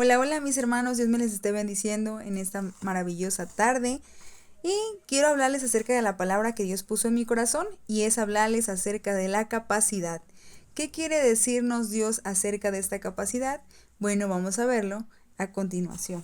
Hola, hola mis hermanos, Dios me les esté bendiciendo en esta maravillosa tarde y quiero hablarles acerca de la palabra que Dios puso en mi corazón y es hablarles acerca de la capacidad. ¿Qué quiere decirnos Dios acerca de esta capacidad? Bueno, vamos a verlo a continuación.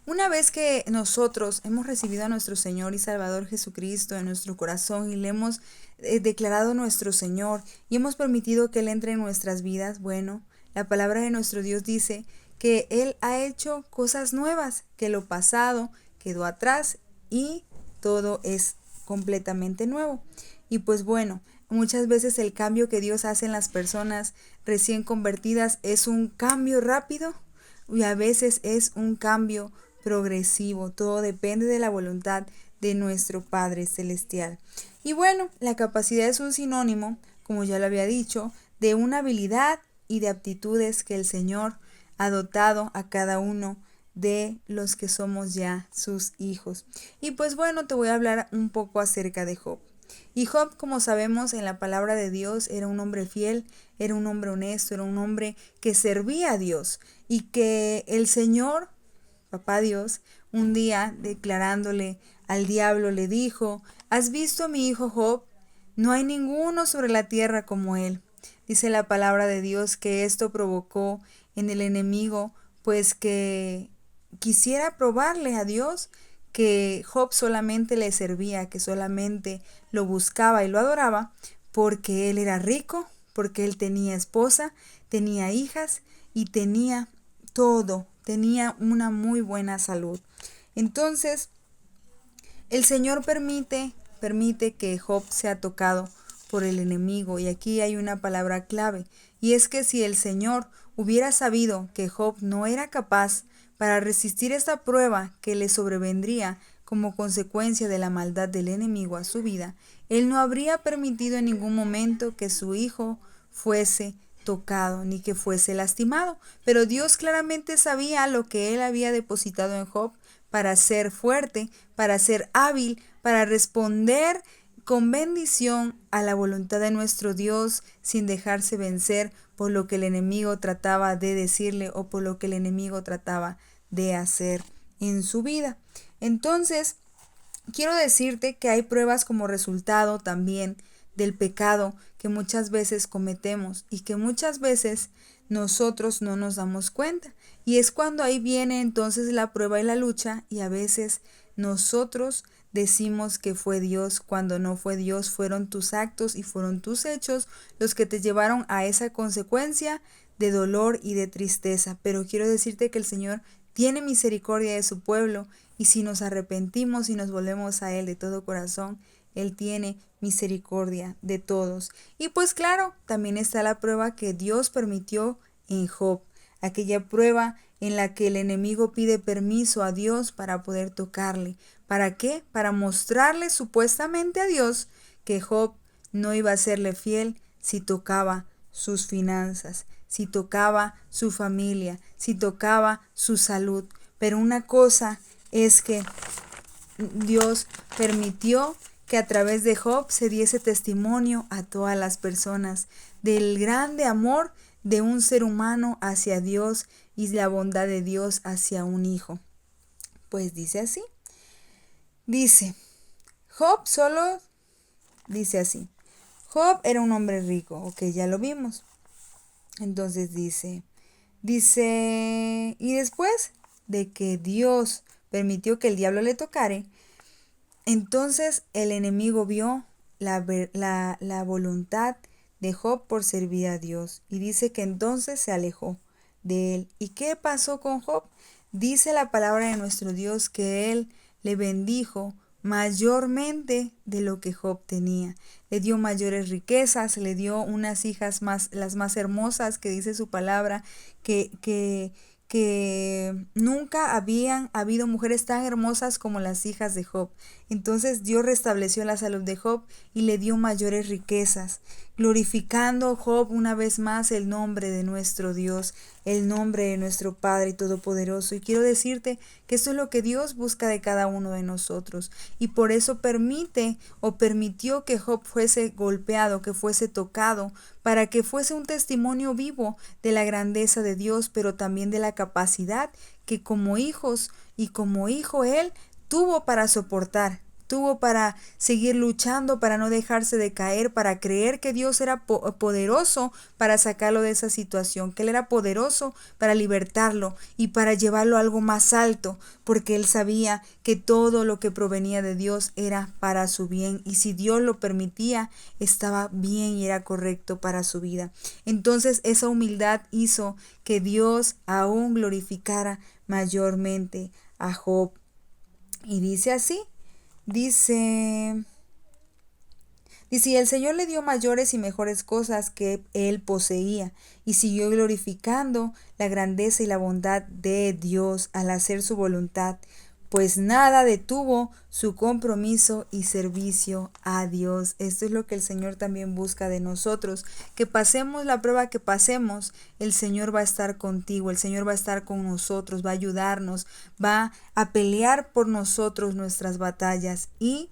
Una vez que nosotros hemos recibido a nuestro Señor y Salvador Jesucristo en nuestro corazón y le hemos declarado nuestro Señor y hemos permitido que Él entre en nuestras vidas, bueno, la palabra de nuestro Dios dice que Él ha hecho cosas nuevas, que lo pasado quedó atrás y todo es completamente nuevo. Y pues bueno, muchas veces el cambio que Dios hace en las personas recién convertidas es un cambio rápido y a veces es un cambio progresivo. Todo depende de la voluntad de nuestro Padre Celestial. Y bueno, la capacidad es un sinónimo, como ya lo había dicho, de una habilidad y de aptitudes que el Señor ha dotado a cada uno de los que somos ya sus hijos. Y pues bueno, te voy a hablar un poco acerca de Job. Y Job, como sabemos en la palabra de Dios, era un hombre fiel, era un hombre honesto, era un hombre que servía a Dios y que el Señor, papá Dios, un día declarándole al diablo le dijo: ¿has visto a mi hijo Job? No hay ninguno sobre la tierra como él. Dice la palabra de Dios que esto provocó en el enemigo, pues que quisiera probarle a Dios que Job solamente le servía, que solamente lo buscaba y lo adoraba porque él era rico, porque él tenía esposa, tenía hijas y tenía todo, tenía una muy buena salud. Entonces, el Señor permite que Job sea tocado por el enemigo. Y aquí hay una palabra clave. Y es que si el Señor hubiera sabido que Job no era capaz para resistir esta prueba que le sobrevendría como consecuencia de la maldad del enemigo a su vida, Él no habría permitido en ningún momento que su hijo fuese tocado ni que fuese lastimado. Pero Dios claramente sabía lo que Él había depositado en Job para ser fuerte, para ser hábil, para responder con bendición a la voluntad de nuestro Dios sin dejarse vencer por lo que el enemigo trataba de decirle o por lo que el enemigo trataba de hacer en su vida. Entonces, quiero decirte que hay pruebas como resultado también del pecado que muchas veces cometemos y que muchas veces nosotros no nos damos cuenta. Y es cuando ahí viene entonces la prueba y la lucha y a veces nosotros decimos que fue Dios cuando no fue Dios, fueron tus actos y fueron tus hechos los que te llevaron a esa consecuencia de dolor y de tristeza. Pero quiero decirte que el Señor tiene misericordia de su pueblo y si nos arrepentimos y nos volvemos a Él de todo corazón, Él tiene misericordia de todos. Y pues claro, también está la prueba que Dios permitió en Job, aquella prueba en la que el enemigo pide permiso a Dios para poder tocarle. ¿Para qué? Para mostrarle supuestamente a Dios que Job no iba a serle fiel si tocaba sus finanzas, si tocaba su familia, si tocaba su salud. Pero una cosa es que Dios permitió que a través de Job se diese testimonio a todas las personas del grande amor de un ser humano hacia Dios y la bondad de Dios hacia un hijo. Pues dice así. Dice, Job solo dice así. Job era un hombre rico, ok, ya lo vimos. Entonces dice, y después de que Dios permitió que el diablo le tocare, entonces el enemigo vio la voluntad de Job por servir a Dios y dice que entonces se alejó de él. ¿Y qué pasó con Job? Dice la palabra de nuestro Dios que él le bendijo mayormente de lo que Job tenía. Le dio mayores riquezas, le dio unas hijas las más hermosas, que dice su palabra, que nunca habían habido mujeres tan hermosas como las hijas de Job. Entonces Dios restableció la salud de Job y le dio mayores riquezas. glorificando Job una vez más el nombre de nuestro Dios, el nombre de nuestro Padre Todopoderoso. Y quiero decirte que esto es lo que Dios busca de cada uno de nosotros. Y por eso permite o permitió que Job fuese golpeado, que fuese tocado, para que fuese un testimonio vivo de la grandeza de Dios, pero también de la capacidad que como hijos y como hijo él tuvo para soportar. Tuvo para seguir luchando, para no dejarse de caer, para creer que Dios era poderoso para sacarlo de esa situación, que Él era poderoso para libertarlo y para llevarlo a algo más alto, porque Él sabía que todo lo que provenía de Dios era para su bien, y si Dios lo permitía, estaba bien y era correcto para su vida. Entonces esa humildad hizo que Dios aún glorificara mayormente a Job. Y dice así. Dice, y el Señor le dio mayores y mejores cosas que él poseía, y siguió glorificando la grandeza y la bondad de Dios al hacer su voluntad, pues nada detuvo su compromiso y servicio a Dios. Esto es lo que el Señor también busca de nosotros, que pasemos la prueba que pasemos, el Señor va a estar contigo, el Señor va a estar con nosotros, va a ayudarnos, va a pelear por nosotros nuestras batallas y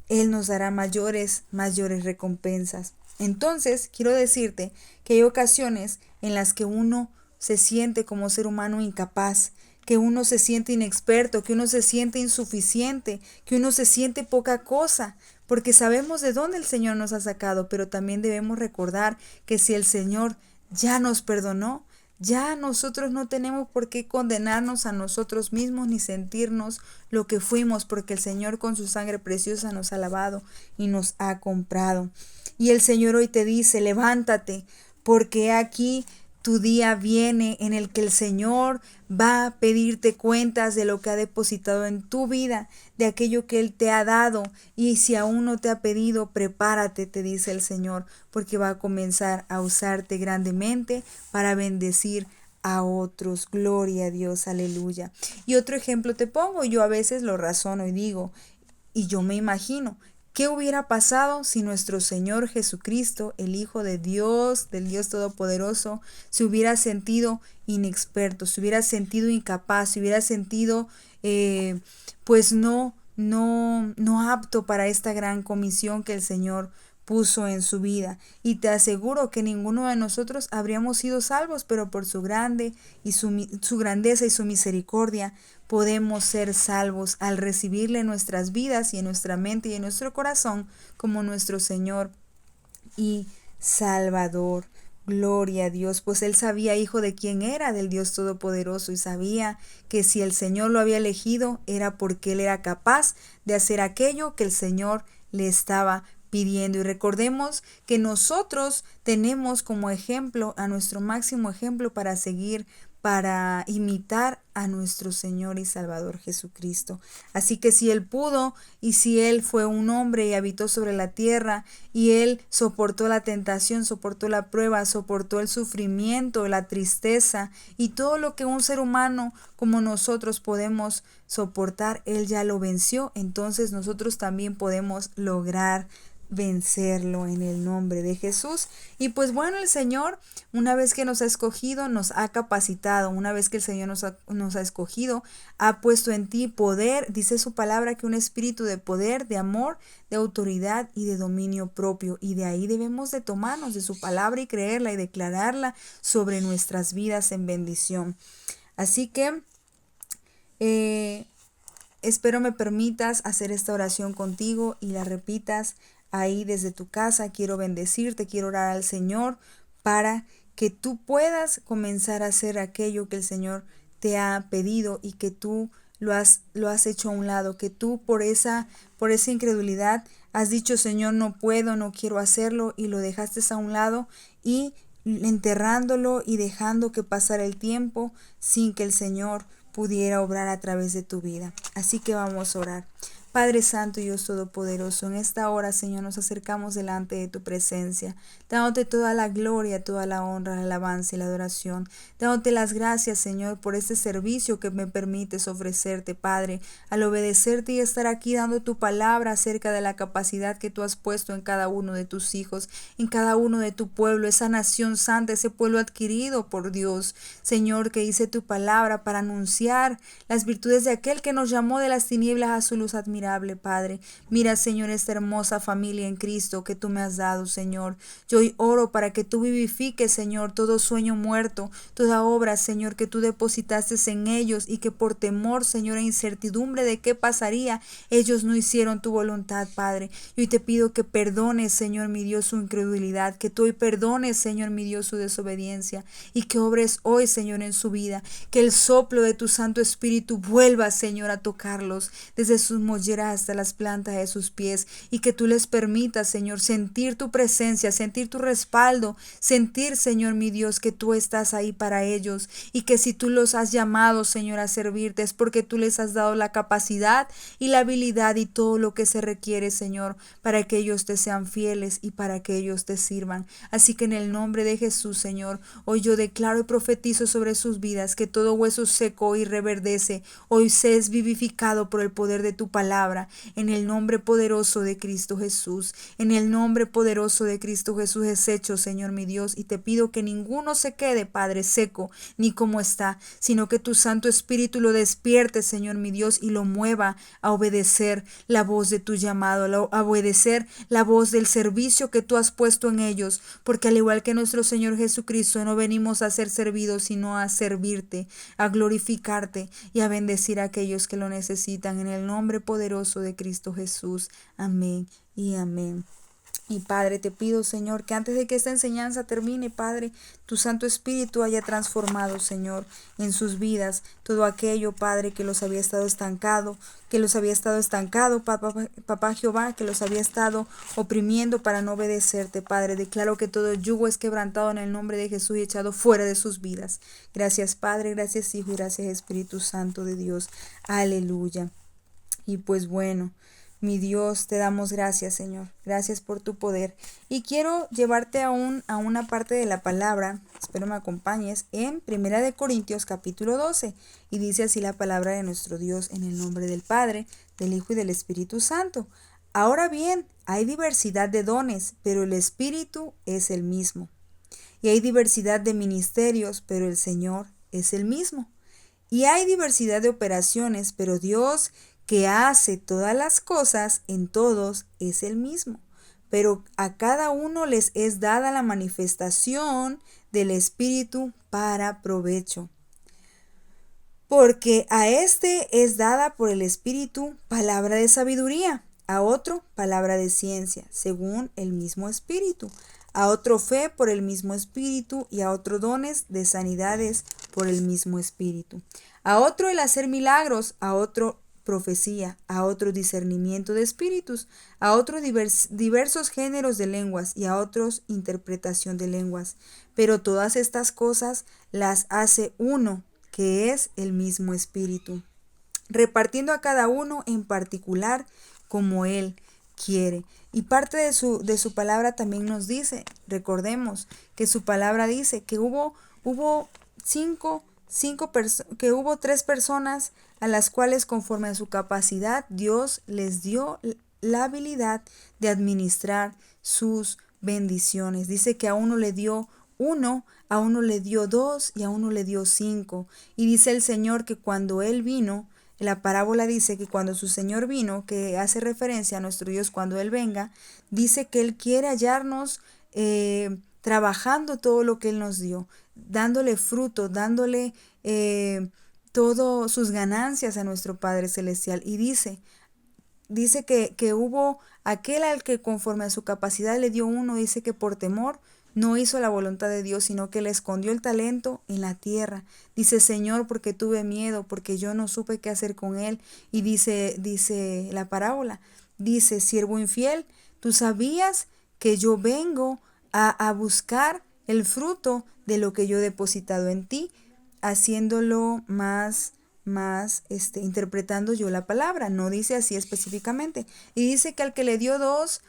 Él nos dará mayores recompensas. Entonces, quiero decirte que hay ocasiones en las que uno se siente como ser humano incapaz, que uno se siente inexperto, que uno se siente insuficiente, que uno se siente poca cosa, porque sabemos de dónde el Señor nos ha sacado, pero también debemos recordar que si el Señor ya nos perdonó, ya nosotros no tenemos por qué condenarnos a nosotros mismos ni sentirnos lo que fuimos, porque el Señor con su sangre preciosa nos ha lavado y nos ha comprado. Y el Señor hoy te dice, levántate, porque aquí tu día viene en el que el Señor va a pedirte cuentas de lo que ha depositado en tu vida, de aquello que Él te ha dado. Y si aún no te ha pedido, prepárate, te dice el Señor, porque va a comenzar a usarte grandemente para bendecir a otros. Gloria a Dios, aleluya. Y otro ejemplo te pongo, yo a veces lo razono y digo, y yo me imagino, ¿qué hubiera pasado si nuestro Señor Jesucristo, el Hijo de Dios, del Dios Todopoderoso, se hubiera sentido inexperto, se hubiera sentido incapaz, se hubiera sentido pues no apto para esta gran comisión que el Señor puso en su vida? Y te aseguro que ninguno de nosotros habríamos sido salvos, pero por su su grandeza y su misericordia podemos ser salvos al recibirle en nuestras vidas y en nuestra mente y en nuestro corazón como nuestro Señor y Salvador. Gloria a Dios, pues él sabía, hijo, de quién era, del Dios Todopoderoso, y sabía que si el Señor lo había elegido era porque él era capaz de hacer aquello que el Señor le estaba pidiendo. Y recordemos que nosotros tenemos como ejemplo, a nuestro máximo ejemplo para seguir, para imitar a nuestro Señor y Salvador Jesucristo. Así que si Él pudo, y si Él fue un hombre y habitó sobre la tierra, y Él soportó la tentación, soportó la prueba, soportó el sufrimiento, la tristeza y todo lo que un ser humano como nosotros podemos soportar, Él ya lo venció. Entonces nosotros también podemos lograr vencerlo en el nombre de Jesús. Y pues bueno, el Señor, una vez que nos ha escogido, nos ha capacitado. Una vez que el Señor nos ha escogido, ha puesto en ti poder. Dice su palabra que un espíritu de poder, de amor, de autoridad y de dominio propio. Y de ahí debemos de tomarnos de su palabra y creerla y declararla sobre nuestras vidas en bendición. Así que espero me permitas hacer esta oración contigo y la repitas ahí desde tu casa. Quiero bendecirte, quiero orar al Señor para que tú puedas comenzar a hacer aquello que el Señor te ha pedido y que tú lo has hecho a un lado, que tú por esa incredulidad has dicho, Señor, no puedo, no quiero hacerlo, y lo dejaste a un lado y enterrándolo y dejando que pasara el tiempo sin que el Señor pudiera obrar a través de tu vida. Así que vamos a orar. Padre Santo y Dios Todopoderoso, en esta hora, Señor, nos acercamos delante de tu presencia, dándote toda la gloria, toda la honra, la alabanza y la adoración, dándote las gracias, Señor, por este servicio que me permites ofrecerte, Padre, al obedecerte y estar aquí dando tu palabra acerca de la capacidad que tú has puesto en cada uno de tus hijos, en cada uno de tu pueblo, esa nación santa, ese pueblo adquirido por Dios, Señor, que dice tu palabra para anunciar las virtudes de aquel que nos llamó de las tinieblas a su luz admirable, Padre. Mira, Señor, esta hermosa familia en Cristo que tú me has dado, Señor. Yo hoy oro para que tú vivifiques, Señor, todo sueño muerto, toda obra, Señor, que tú depositaste en ellos y que por temor, Señor, e incertidumbre de qué pasaría, ellos no hicieron tu voluntad, Padre. Y hoy te pido que perdones, Señor, mi Dios, su incredulidad, que tú hoy perdones, Señor, mi Dios, su desobediencia y que obres hoy, Señor, en su vida, que el soplo de tu Santo Espíritu vuelva, Señor, a tocarlos desde sus molleras hasta las plantas de sus pies y que tú les permitas, Señor, sentir tu presencia, sentir tu respaldo, sentir, Señor, mi Dios, que tú estás ahí para ellos y que si tú los has llamado, Señor, a servirte es porque tú les has dado la capacidad y la habilidad y todo lo que se requiere, Señor, para que ellos te sean fieles y para que ellos te sirvan. Así que en el nombre de Jesús, Señor, hoy yo declaro y profetizo sobre sus vidas que todo hueso seco hoy reverdece, hoy se es vivificado por el poder de tu palabra, en el nombre poderoso de Cristo Jesús, en el nombre poderoso de Cristo Jesús es hecho, Señor mi Dios, y te pido que ninguno se quede, Padre, seco, ni como está, sino que tu Santo Espíritu lo despierte, Señor mi Dios, y lo mueva a obedecer la voz de tu llamado, a obedecer la voz del servicio que tú has puesto en ellos, porque al igual que nuestro Señor Jesucristo, no venimos a ser servidos, sino a servirte, a glorificarte y a bendecir a aquellos que lo necesitan, en el nombre poderoso de Cristo Jesús. Amén y amén. Y Padre, te pido, Señor, que antes de que esta enseñanza termine, Padre, tu Santo Espíritu haya transformado, Señor, en sus vidas todo aquello, Padre, que los había estado estancado, Papá Jehová, que los había estado oprimiendo para no obedecerte, Padre. Declaro que todo yugo es quebrantado en el nombre de Jesús y echado fuera de sus vidas. Gracias, Padre, gracias, Hijo, y gracias, Espíritu Santo de Dios. Aleluya. Y pues bueno, mi Dios, te damos gracias, Señor. Gracias por tu poder. Y quiero llevarte a una parte de la palabra, espero me acompañes, en 1 Corintios capítulo 12. Y dice así la palabra de nuestro Dios en el nombre del Padre, del Hijo y del Espíritu Santo. Ahora bien, hay diversidad de dones, pero el Espíritu es el mismo. Y hay diversidad de ministerios, pero el Señor es el mismo. Y hay diversidad de operaciones, pero Dios que hace todas las cosas en todos es el mismo, pero a cada uno les es dada la manifestación del Espíritu para provecho. Porque a este es dada por el Espíritu palabra de sabiduría, a otro palabra de ciencia, según el mismo Espíritu, a otro fe por el mismo Espíritu y a otro dones de sanidades por el mismo Espíritu, a otro el hacer milagros, a otro profecía, a otro discernimiento de espíritus, a otros diversos géneros de lenguas y a otros interpretación de lenguas. Pero todas estas cosas las hace uno, que es el mismo Espíritu, repartiendo a cada uno en particular como Él quiere. Y parte de su palabra también nos dice, recordemos que su palabra dice que hubo tres personas a las cuales conforme a su capacidad Dios les dio la habilidad de administrar sus bendiciones. Dice que a uno le dio 1, a uno le dio 2 y a uno le dio 5. Y dice el Señor que cuando Él vino, la parábola dice que cuando su Señor vino, que hace referencia a nuestro Dios cuando Él venga, dice que Él quiere hallarnos trabajando todo lo que Él nos dio, dándole fruto, dándole todas sus ganancias a nuestro Padre Celestial. Y dice que hubo aquel al que conforme a su capacidad le dio 1, dice que por temor no hizo la voluntad de Dios, sino que le escondió el talento en la tierra. Dice, Señor, porque tuve miedo, porque yo no supe qué hacer con él. Y dice la parábola, dice, siervo infiel, tú sabías que yo vengo a buscar el fruto de lo que yo he depositado en ti, haciéndolo más más interpretando yo la palabra, no dice así específicamente. Y dice que al que le dio 2,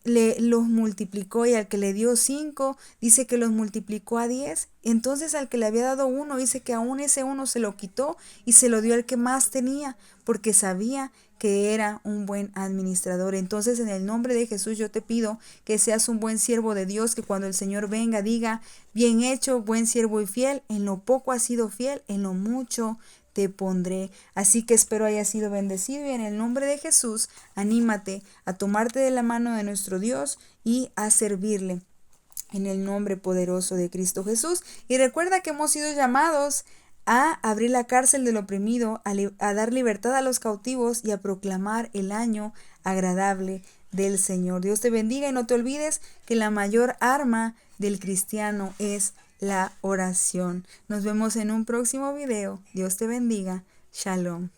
los multiplicó, y al que le dio 5, dice que los multiplicó a 10. Entonces al que le había dado 1, dice que aún ese 1 se lo quitó y se lo dio al que más tenía, porque sabía que era un buen administrador. Entonces, en el nombre de Jesús, yo te pido que seas un buen siervo de Dios, que cuando el Señor venga diga: bien hecho, buen siervo y fiel, en lo poco has sido fiel, en lo mucho te pondré. Así que espero hayas sido bendecido, y en el nombre de Jesús, anímate a tomarte de la mano de nuestro Dios y a servirle en el nombre poderoso de Cristo Jesús. Y recuerda que hemos sido llamados a abrir la cárcel del oprimido, a dar libertad a los cautivos y a proclamar el año agradable del Señor. Dios te bendiga, y no te olvides que la mayor arma del cristiano es la oración. Nos vemos en un próximo video. Dios te bendiga. Shalom.